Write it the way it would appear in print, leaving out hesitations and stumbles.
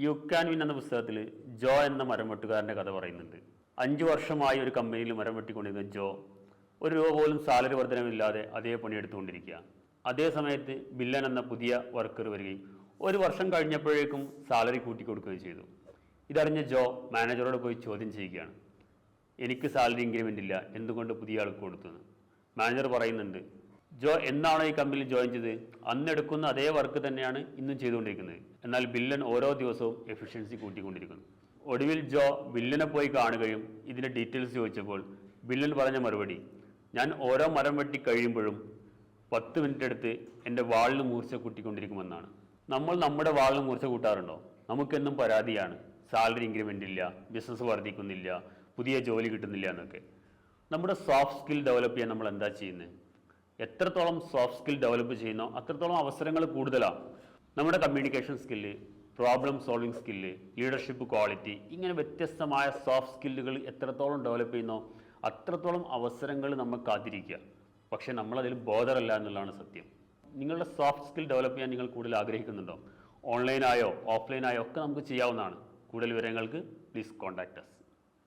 You can win എന്ന പുസ്തകത്തിൽ ജോ എന്ന മരം വെട്ടുകാരൻ്റെ കഥ പറയുന്നുണ്ട്. 5 വർഷമായി ഒരു കമ്പനിയിൽ മരം വെട്ടിക്കൊണ്ടിരുന്ന ജോ ഒരു രൂപ പോലും സാലറി വർധനമില്ലാതെ അതേ പണിയെടുത്തുകൊണ്ടിരിക്കുക. അതേ സമയത്ത് ബില്ലൻ എന്ന പുതിയ വർക്കർ വരികയും 1 വർഷം കഴിഞ്ഞപ്പോഴേക്കും സാലറി കൂട്ടിക്കൊടുക്കുകയും ചെയ്തു. ഇതറിഞ്ഞ ജോ മാനേജറോട് പോയി ചോദ്യം ചെയ്യുകയാണ്, എനിക്ക് സാലറി ഇൻക്രിമെൻ്റ് ഇല്ല, എന്തുകൊണ്ട് പുതിയ ആൾക്ക് കൊടുത്തു? മാനേജർ പറയുന്നുണ്ട്, ജോ എന്നാണോ ഈ കമ്പനിയിൽ ജോയിൻ ചെയ്ത് അന്നെടുക്കുന്ന അതേ വർക്ക് തന്നെയാണ് ഇന്നും ചെയ്തുകൊണ്ടിരിക്കുന്നത്. എന്നാൽ ബില്ലൻ ഓരോ ദിവസവും എഫിഷ്യൻസി കൂട്ടിക്കൊണ്ടിരിക്കുന്നു. ഒടുവിൽ ജോ ബില്ലനെ പോയി കാണുകയും ഇതിൻ്റെ ഡീറ്റെയിൽസ് ചോദിച്ചപ്പോൾ ബില്ലൻ പറഞ്ഞ മറുപടി, ഞാൻ ഓരോ മരം വെട്ടി കഴിയുമ്പോഴും 10 മിനിറ്റ് എടുത്ത് എൻ്റെ വാളിന് മൂർച്ച കൂട്ടിക്കൊണ്ടിരിക്കുമെന്നാണ്. നമ്മൾ നമ്മുടെ വാളിന് മൂർച്ച കൂട്ടാറുണ്ടോ? നമുക്കെന്നും പരാതിയാണ്, സാലറി ഇൻക്രിമെൻ്റ് ഇല്ല, ബിസിനസ് വർദ്ധിക്കുന്നില്ല, പുതിയ ജോലി കിട്ടുന്നില്ല എന്നൊക്കെ. നമ്മുടെ സോഫ്റ്റ് സ്കിൽ ഡെവലപ്പ് ചെയ്യാൻ നമ്മൾ എന്താ ചെയ്യുന്നത്? എത്രത്തോളം സോഫ്റ്റ് സ്കിൽ ഡെവലപ്പ് ചെയ്യുന്നോ അത്രത്തോളം അവസരങ്ങൾ കൂടുതലാണ്. നമ്മുടെ communication skill, problem solving skill, leadership quality, ഇങ്ങനെ വ്യത്യസ്തമായ സോഫ്റ്റ് സ്കില്ലുകൾ എത്രത്തോളം ഡെവലപ്പ് ചെയ്യുന്നോ അത്രത്തോളം അവസരങ്ങൾ നമ്മൾ കാത്തിരിക്കുക. പക്ഷേ നമ്മളതിൽ ബോധറല്ല എന്നുള്ളതാണ് സത്യം. നിങ്ങളുടെ സോഫ്റ്റ് സ്കിൽ ഡെവലപ്പ് ചെയ്യാൻ നിങ്ങൾ കൂടുതൽ ആഗ്രഹിക്കുന്നുണ്ടോ? ഓൺലൈനായോ ഓഫ്ലൈനായോ ഒക്കെ നമുക്ക് ചെയ്യാവുന്നതാണ്. കൂടുതൽ വിവരങ്ങൾക്ക് പ്ലീസ് കോൺടാക്ട് us.